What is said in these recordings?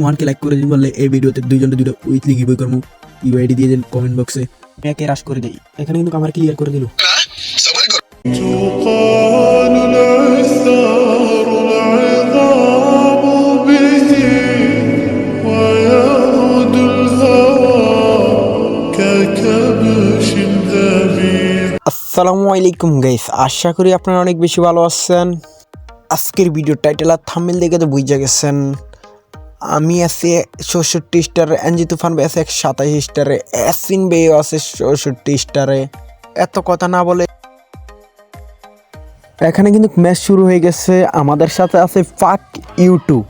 ওয়ানকে লাইক করে দিন বললে এই ভিডিওতে দুইজনের দুইটা উইকলি গিভওয়ে করবো। ইউআইডি দিয়ে দেন কমেন্ট বক্সে, একে রাশ করে দেই। এখানে কিন্তু আমার ক্লিয়ার করে দিল। تقال العثار العظام به ويعود الهوى ككبش ذبيح। আসসালামু আলাইকুম গাইস, আশা করি আপনারা অনেক বেশি ভালো আছেন। আজকের ভিডিও টাইটেল আর থাম্বনেল দেখে তো বুঝে গেছেন আমি আছি ৬৬ স্টারে, এনজি তুফান ভাই আছে ১২৭ স্টারে, ইয়াসিন ভাই আছে ৬৪ স্টারে। এত কথা না বলে এখানে কিন্তু ম্যাচ শুরু হয়ে গেছে। আমাদের সাথে আছে ফাক ইউটিউব।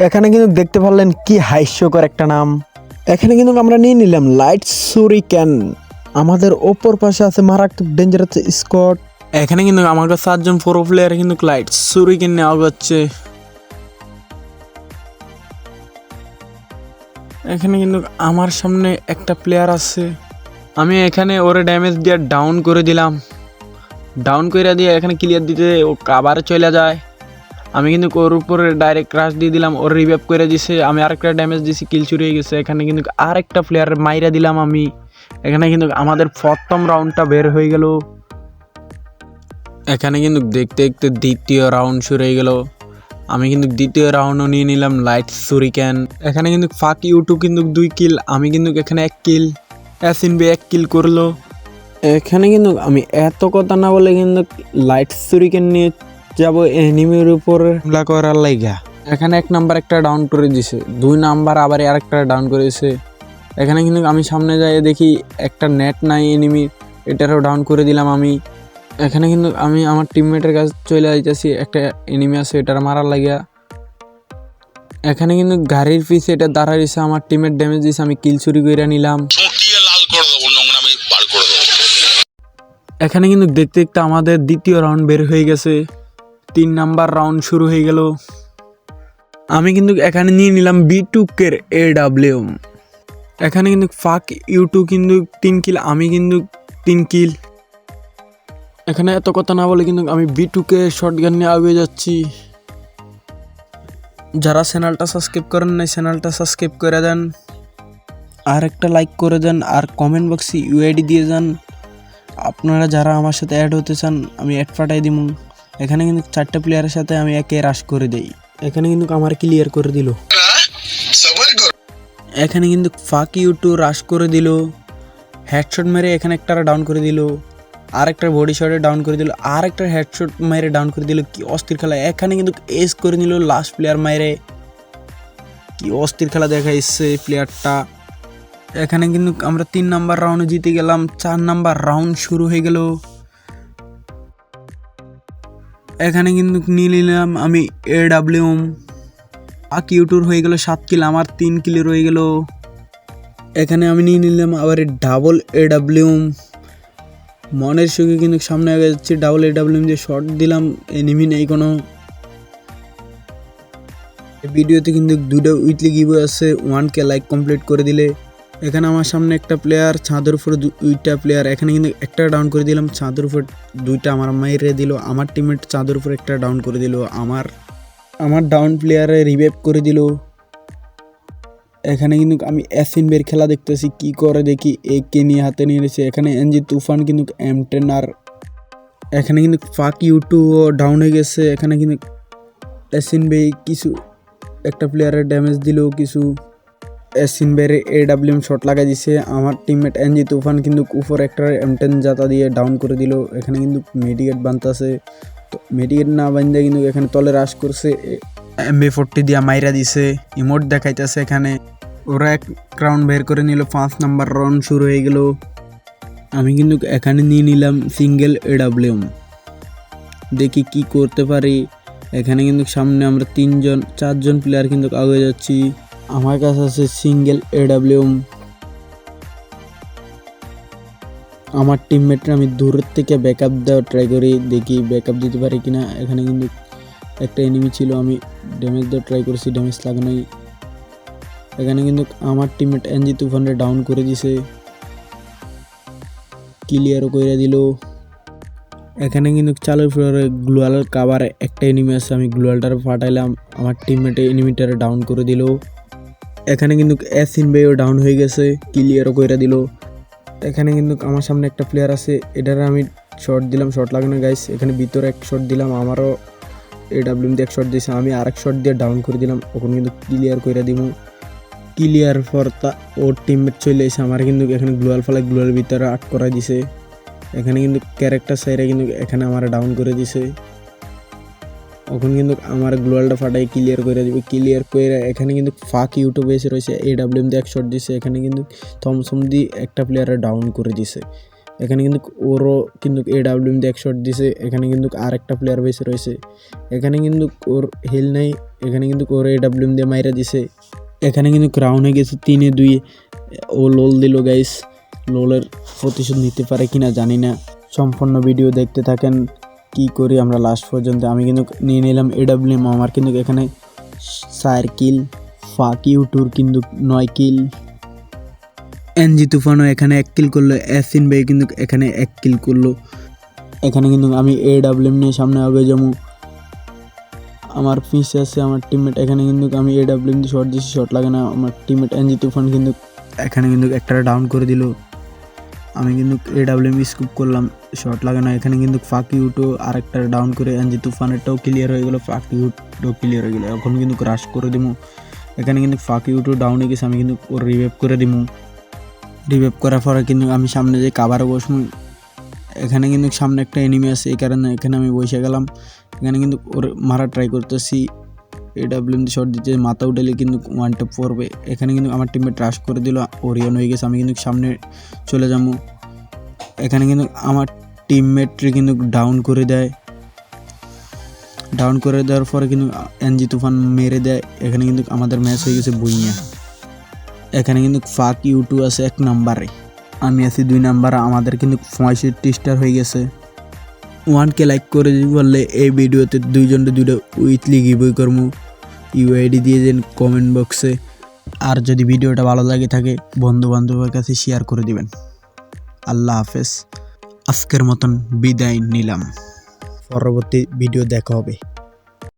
এখানে কিন্তু দেখতে পারলেন কি হাস্যকর একটা নাম। এখানে কিন্তু আমরা নিয়ে নিলাম লাইট সুরিকেন। আমাদের ওপর পাশে আছে মারাত্মক ডেঞ্জারাস স্কট। এখানে কিন্তু আমার কাছে 7জন প্রো প্লেয়ার কিন্তু লাইট সুরিকেন নেওয়া হচ্ছে। এখানে কিন্তু আমার সামনে একটা প্লেয়ার আছে, আমি এখানে ওরে ড্যামেজ দিয়ে ডাউন করে দিলাম। ডাউন করে দিয়ে এখানে ক্লিয়ার দিতে ও আবার চলে যায়। আমি কিন্তু ওর উপরে ডাইরেক্ট ক্রাশ দিয়ে দিলাম, ওর রিভাইভ করে দিছে। আমি আরেকটা ড্যামেজ দিছি, কিল চুরি হয়ে গেছে। এখানে কিন্তু আরেকটা প্লেয়ার মাইরা দিলাম আমি। এখানে কিন্তু আমাদের প্রথম রাউন্ডটা বের হয়ে গেল। এখানে কিন্তু দেখতে দেখতে দ্বিতীয় রাউন্ড শুরু হয়ে গেল। আমি কিন্তু দ্বিতীয় রাউন্ডও নিয়ে নিলাম লাইট সুরিকেন। এখানে কিন্তু ফাক ইউটিউব কিন্তু 2 কিল, আমি কিন্তু এখানে 1 কিল, ইয়াসিন ভাই 1 কিল করলো। এখানে কিন্তু আমি এত কথা না বলে কিন্তু লাইট সুরিকেন নিয়ে যাব এনিমির উপর হামলা করার লাইগা। এখানে 1 নাম্বার একটা ডাউন করে দিছে, 2 নাম্বার আবার আরেকটা ডাউন করেছে। এখানে কিন্তু আমি সামনে যাই দেখি একটা নেট নাই এনিমি, এটারও ডাউন করে দিলাম আমি। এখানে কিন্তু আমি আমার টিমমেটের কাছে চলে যাইতেছি, একটা এনিমি আছে এটার মারার লাগিয়া। এখানে কিন্তু গাড়ির পিছে এটা দাঁড়াইছে, আমার টিমের ড্যামেজ দিছে, আমি কিল চুরি করে নিলাম। এখানে কিন্তু দেখতে দেখতে আমাদের দ্বিতীয় রাউন্ড বের হয়ে গেছে, 3 নাম্বার রাউন্ড শুরু হয়ে গেল। আমি কিন্তু এখানে নিয়ে নিলাম B2K-র AWM। এখানে কিন্তু ফাক ইউটিউব কিন্তু 3 কিল, আমি কিন্তু 3 কিল। এখানে এত কথা না বলে কিন্তু আমি B2K শটগান নিয়ে আগে যাচ্ছি। যারা চ্যানেলটা সাবস্ক্রাইব করেন নাই চ্যানেলটা সাবস্ক্রাইব করে দেন, আর একটা লাইক করে দেন, আর কমেন্ট বক্সে ইউআইডি দিয়ে যান। আপনারা যারা আমার সাথে অ্যাড হতে চান আমি অ্যাড পাঠাই দিব। এখানে কিন্তু 4টা প্লেয়ারের সাথে আমি একে রাশ করে দেই। এখানে কিন্তু আমার ক্লিয়ার করে দিল। এখানে কিন্তু ফাক ইউটিউব রাশ করে দিল, হেডশট মেরে এখানে একটা ডাউন করে দিল, আরেকটা বডি শটে ডাউন করে দিল, আরেকটা হেডশট মেরে ডাউন করে দিল। কি অস্থির খেলা! এখানে কিন্তু এস করে নিল লাস্ট প্লেয়ার মেরে। কি অস্থির খেলা দেখাইছে প্লেয়ারটা। এখানে কিন্তু আমরা 3 নাম্বার রাউন্ডে জিতে গেলাম। 4 নাম্বার রাউন্ড শুরু হয়ে গেল। এখানে কিন্তু নিয়ে নিলাম আমি AWM। ফাক ইউটিউব হয়ে গেল 7 কিল, আমার 3 কিলে রয়ে গেল। এখানে আমি নিয়ে নিলাম আবার ডাবল AWM। মনের সুখে কিন্তু সামনে আগে যাচ্ছি, ডাবল AWM দিয়ে শট দিলাম, এনিমি নেই কোনো। ভিডিওতে কিন্তু 2টা উইকলি গিভওয়ে আছে, 1K লাইক কমপ্লিট করে দিলে। এখানে আমার সামনে একটা প্লেয়ার, ছাদের উপরে 2টা প্লেয়ার। এখানে কিন্তু একটা ডাউন করে দিলাম, ছাদের উপর 2টা আমার মাইরে দিল। আমার টিমমেট ছাদের উপর একটা ডাউন করে দিল, আমার ডাউন প্লেয়ারে রিভাইভ করে দিল। এখানে কিন্তু আমি ইয়াসিন ভাইয়ের খেলা দেখতেছি, কি করে দেখি একে নিয়ে হাতে নিয়ে নিয়েছে। এখানে এনজি তুফান কিন্তু M10 আর। এখানে কিন্তু ফাক ইউটিউবও ডাউন হয়ে গেছে। এখানে কিন্তু ইয়াসিন ভাই কিছু একটা প্লেয়ারের ড্যামেজ দিল, কিছু ইয়াসিন ভাইয়ের AWM শট লাগাই দিছে। আমার টিমমেট এনজি তুফান কিন্তু উপর একটা M10 জাতা দিয়ে ডাউন করে দিল। এখানে কিন্তু মেডিকেট বানতেছে, মেডিকেট না বান্ধে কিন্তু এখানে তলে রাশ করছে, MB40 দিয়ে মাইরা দিছে, ইমোট দেখাইতেছে। এখানে ওরা 1 রাউন্ড বের করে নিল, 5 নাম্বার রাউন্ড শুরু হয়ে গেল। আমি কিন্তু এখানে নিয়ে নিলাম সিঙ্গেল AWM, দেখি কি করতে পারি। এখানে কিন্তু সামনে আমরা 4জন প্লেয়ার কিন্তু আগে যাচ্ছি। আমার কাছে আছে সিঙ্গেল AWM। আমার টিমমেটরা আমি দূর থেকে ব্যাকআপ দেওয়ার ট্রাই করি, দেখি ব্যাকআপ দিতে পারি কিনা। এখানে কিন্তু একটা এনিমি ছিল, আমি ড্যামেজ দেওয়ার ট্রাই করছি, ড্যামেজ লাগে নাই। এখানে কিন্তু আমার টিমমেট এনজি তুফানরে ডাউন করে দিছে, ক্লিয়ারও করে দিল। এখানে কিন্তু চালু ফ্লোরে গ্লোয়াল কাভারে একটা এনিমি আছে, আমি গ্লোয়ালটার ফাটাইলাম, আমার টিমমেটে এনিমিটারে ডাউন করে দিল। এখানে কিন্তু অ্যাসিন বেও ডাউন হয়ে গেছে, ক্লিয়ারও করে দিল। এখানে কিন্তু আমার সামনে একটা প্লেয়ার আছে, এটারে আমি শট দিলাম, শট লাগে না গাইস। এখানে ভিতরে এক শট দিলাম, আমারও AWM দিয়ে এক শট দিয়েছে, আমি আরেক শট দিয়ে ডাউন করে দিলাম, ওখানে কিন্তু ক্লিয়ার করে দিব। ক্লিয়ার ফর ওর টিমমেট চলে এসে আমার কিন্তু এখানে গ্লোয়াল ফেলে গ্লোয়াল ভিতরে আট করাই দিছে। এখানে কিন্তু ক্যারেক্টার সাইডে কিন্তু এখানে আমার ডাউন করে দিছে, ওখানে কিন্তু আমার গ্লোয়ালটা ফাটাই ক্লিয়ার করে দিবে। ক্লিয়ার করে এখানে কিন্তু ফাঁক ইউটিউবে এসে রয়েছে, AWM দিয়ে এক শট দিছে, এখানে কিন্তু থমসম দিয়ে একটা প্লেয়ারে ডাউন করে দিছে। এখানে কিন্তু ওরও কিন্তু AWM দিয়ে এক শট দিছে, এখানে কিন্তু আরেকটা প্লেয়ার বেশি রয়েছে, এখানে কিন্তু ওর হিল নাই, এখানে কিন্তু ওর AWM দিয়ে মাইরা দিছে। এখানে কিন্তু ক্রাউন হয়ে গেছে 3-2, ও লোল দিল গাইস। লোলের প্রতিশোধ নিতে পারে কিনা জানি না, সম্পূর্ণ ভিডিও দেখতে থাকেন কি করি আমরা লাস্ট পর্যন্ত। আমি কিন্তু নিয়ে নিলাম AWM, আমার কিন্তু এখানে 4 কিল, ফাক ইউটুর কিন্তু 9 কিল, এনজি তুফানও এখানে 1 কিল করলো, অ্যাসিন ভাই কিন্তু এখানে 1 কিল করলো। এখানে কিন্তু আমি AWM নিয়ে সামনে আগে যাবো, আমার পিছে আছে আমার টিমমেট, এখানে কিন্তু আমি AWM দিয়ে শট দিচ্ছি, শট লাগে না। আমার টিমমেট এনজি তুফান কিন্তু এখানে কিন্তু একটা ডাউন করে দিল, আমি কিন্তু AWM স্কুপ করলাম, শট লাগে না। এখানে কিন্তু ফাঁক ইউটো আরেকটা ডাউন করে এনজি তুফানেরটাও ক্লিয়ার হয়ে গেলো, ফাঁক ইউটো ক্লিয়ার হয়ে গেলো। এখন কিন্তু ক্রাশ করে দিবো, এখানে কিন্তু ফাঁক ইউটো ডাউন হয়ে গেছে, আমি কিন্তু ওর রিভাইভ করে দিবো। রিভাইভ করার পরে কিন্তু আমি সামনে যে কাভারে বসবো, এখানে কিন্তু সামনে একটা এনিমি আছে, এই কারণে এখানে আমি বসে গেলাম। এখানে কিন্তু ওর মারা ট্রাই করতেছি, AWM দিয়ে শট দিতে মাথা উঠালে কিন্তু 1 ট্যাপ পড়বে। এখানে কিন্তু আমার টিমে ট্রাশ করে দিল, ওরিয়ন হয়ে গেছে, আমি কিন্তু সামনে চলে যাবো। এখানে কিন্তু আমার টিমমেটরে কিন্তু ডাউন করে দেয়, ডাউন করে দেওয়ার পরে কিন্তু এনজি তুফান মেরে দেয়। এখানে কিন্তু আমাদের ম্যাচ হয়ে গেছে বুইয়া। এখানে কিন্তু ফাক ইউটু আছে 1 নম্বরে, আমি আছি 2 নাম্বার, আমাদের কিন্তু 65 স্টার হয়ে গেছে। 1K লাইক করে বললে এই ভিডিওতে 2 উইথলি গিভওয়ে করবো, UID দিয়ে দেন কমেন্ট বক্সে। আর যদি ভিডিওটা ভালো লাগে থাকে বন্ধু বান্ধবের কাছে শেয়ার করে দিবেন। আল্লাহ হাফেজ, আজকের মতন বিদায় নিলাম, পরবর্তী ভিডিও দেখা হবে।